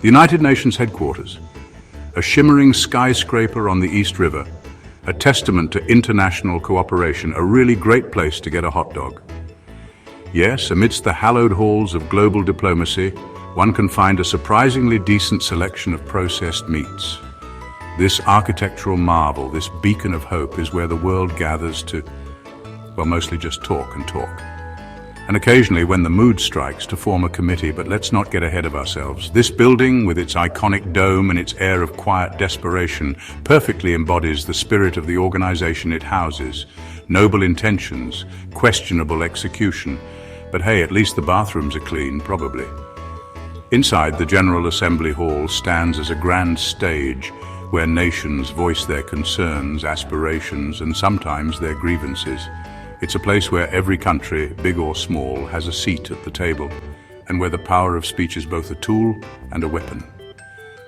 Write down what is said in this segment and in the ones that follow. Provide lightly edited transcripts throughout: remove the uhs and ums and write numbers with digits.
The United Nations headquarters, a shimmering skyscraper on the East River, a testament to international cooperation, a really great place to get a hot dog. Yes, amidst the hallowed halls of global diplomacy, one can find a surprisingly decent selection of processed meats. This architectural marvel, this beacon of hope, is where the world gathers to, well, mostly just talk and talk. And occasionally, when the mood strikes, to form a committee, but let's not get ahead of ourselves. This building, with its iconic dome and its air of quiet desperation, perfectly embodies the spirit of the organization it houses. Noble intentions, questionable execution. But hey, at least the bathrooms are clean, probably. Inside, the General Assembly Hall stands as a grand stage where nations voice their concerns, aspirations, and sometimes their grievances. It's a place where every country, big or small, has a seat at the table, and where the power of speech is both a tool and a weapon.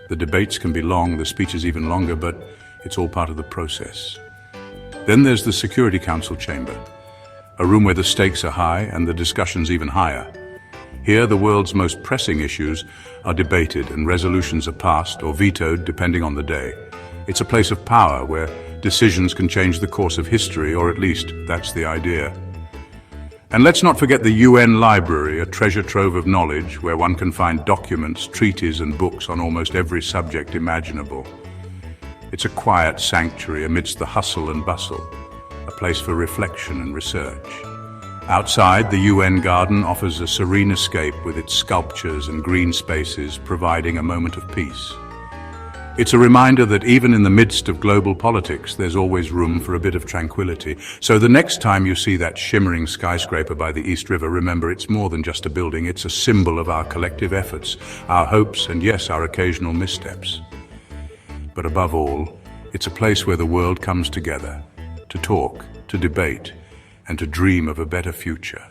The debates can be long, the speeches even longer, but it's all part of the process. Then there's the Security Council chamber, a room where the stakes are high and the discussions even higher. Here, the world's most pressing issues are debated and resolutions are passed or vetoed depending on the day. It's a place of power where decisions can change the course of history, or at least that's the idea. And let's not forget the UN Library, a treasure trove of knowledge where one can find documents, treaties and books on almost every subject imaginable. It's a quiet sanctuary amidst the hustle and bustle, a place for reflection and research. Outside, the UN garden offers a serene escape with its sculptures and green spaces, providing a moment of peace. It's a reminder that even in the midst of global politics, there's always room for a bit of tranquility. So the next time you see that shimmering skyscraper by the East River, remember it's more than just a building. It's a symbol of our collective efforts, our hopes, and yes, our occasional missteps. But above all, it's a place where the world comes together to talk, to debate, and to dream of a better future.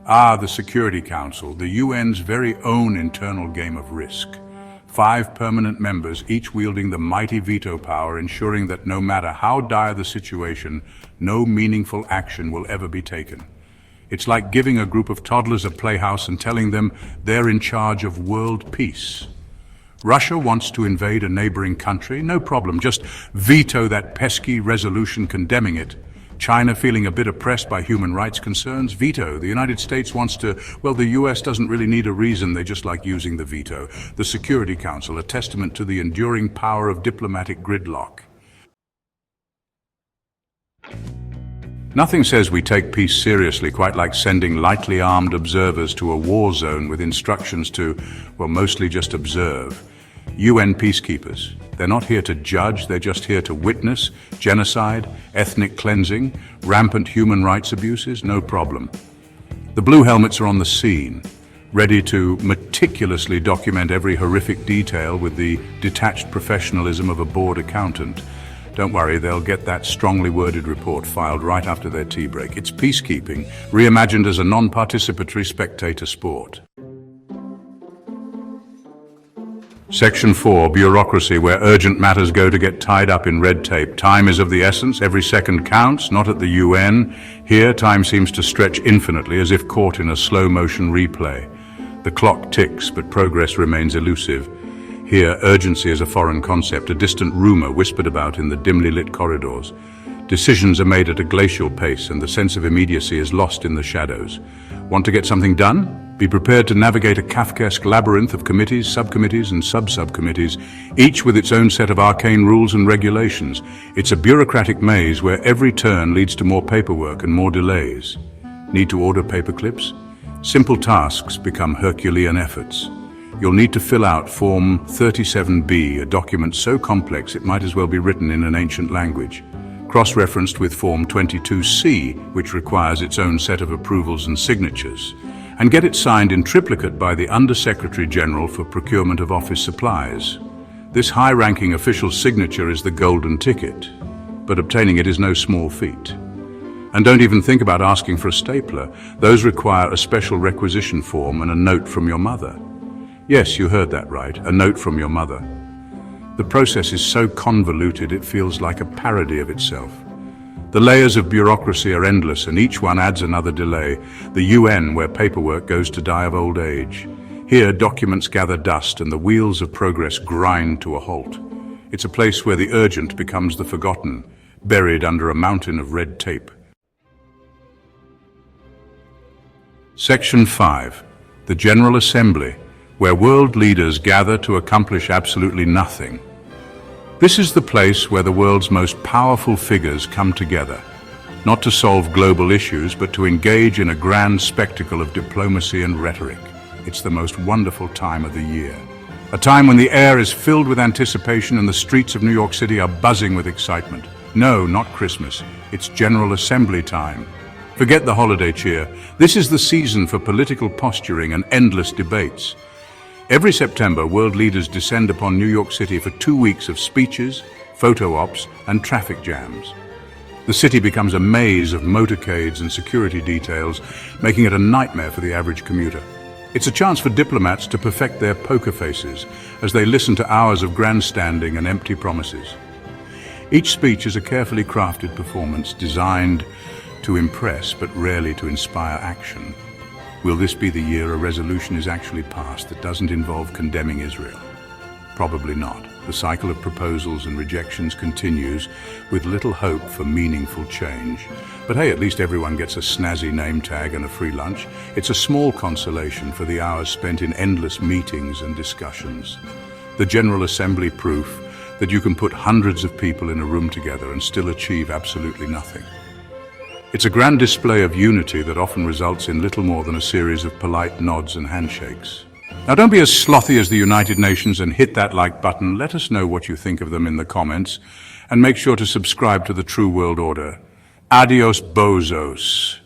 The Security Council, the UN's very own internal game of risk. 5 permanent members, each wielding the mighty veto power, ensuring that no matter how dire the situation, no meaningful action will ever be taken. It's like giving a group of toddlers a playhouse and telling them they're in charge of world peace. Russia wants to invade a neighboring country? No problem, just veto that pesky resolution condemning it. China feeling a bit oppressed by human rights concerns? Veto. The United States wants to, well, the US doesn't really need a reason, they just like using the veto. The Security Council, a testament to the enduring power of diplomatic gridlock. Nothing says we take peace seriously quite like sending lightly armed observers to a war zone with instructions to, well, mostly just observe. UN peacekeepers. They're not here to judge, they're just here to witness genocide, ethnic cleansing, rampant human rights abuses, no problem. The blue helmets are on the scene, ready to meticulously document every horrific detail with the detached professionalism of a bored accountant. Don't worry, they'll get that strongly worded report filed right after their tea break. It's peacekeeping, reimagined as a non-participatory spectator sport. Section 4, bureaucracy, where urgent matters go to get tied up in red tape. Time is of the essence, every second counts, not at the UN. Here, time seems to stretch infinitely, as if caught in a slow-motion replay. The clock ticks, but progress remains elusive. Here, urgency is a foreign concept, a distant rumor whispered about in the dimly lit corridors. Decisions are made at a glacial pace, and the sense of immediacy is lost in the shadows. Want to get something done? Be prepared to navigate a Kafkaesque labyrinth of committees, subcommittees, and sub-subcommittees, each with its own set of arcane rules and regulations. It's a bureaucratic maze where every turn leads to more paperwork and more delays. Need to order paper clips? Simple tasks become Herculean efforts. You'll need to fill out Form 37B, a document so complex it might as well be written in an ancient language. Cross-referenced with Form 22C, which requires its own set of approvals and signatures. And get it signed in triplicate by the Under-Secretary General for Procurement of Office Supplies. This high-ranking official's signature is the golden ticket, but obtaining it is no small feat. And don't even think about asking for a stapler. Those require a special requisition form and a note from your mother. Yes, you heard that right, a note from your mother. The process is so convoluted it feels like a parody of itself. The layers of bureaucracy are endless, and each one adds another delay. The UN, where paperwork goes to die of old age. Here, documents gather dust and the wheels of progress grind to a halt. It's a place where the urgent becomes the forgotten, buried under a mountain of red tape. Section 5. The General Assembly, where world leaders gather to accomplish absolutely nothing. This is the place where the world's most powerful figures come together, not to solve global issues, but to engage in a grand spectacle of diplomacy and rhetoric. It's the most wonderful time of the year. A time when the air is filled with anticipation and the streets of New York City are buzzing with excitement. No, not Christmas. It's General Assembly time. Forget the holiday cheer. This is the season for political posturing and endless debates. Every September, world leaders descend upon New York City for 2 weeks of speeches, photo ops, and traffic jams. The city becomes a maze of motorcades and security details, making it a nightmare for the average commuter. It's a chance for diplomats to perfect their poker faces as they listen to hours of grandstanding and empty promises. Each speech is a carefully crafted performance designed to impress but rarely to inspire action. Will this be the year a resolution is actually passed that doesn't involve condemning Israel? Probably not. The cycle of proposals and rejections continues with little hope for meaningful change. But hey, at least everyone gets a snazzy name tag and a free lunch. It's a small consolation for the hours spent in endless meetings and discussions. The General Assembly proof that you can put hundreds of people in a room together and still achieve absolutely nothing. It's a grand display of unity that often results in little more than a series of polite nods and handshakes. Now don't be as slothy as the United Nations and hit that like button. Let us know what you think of them in the comments, and make sure to subscribe to the True World Order. Adios, bozos.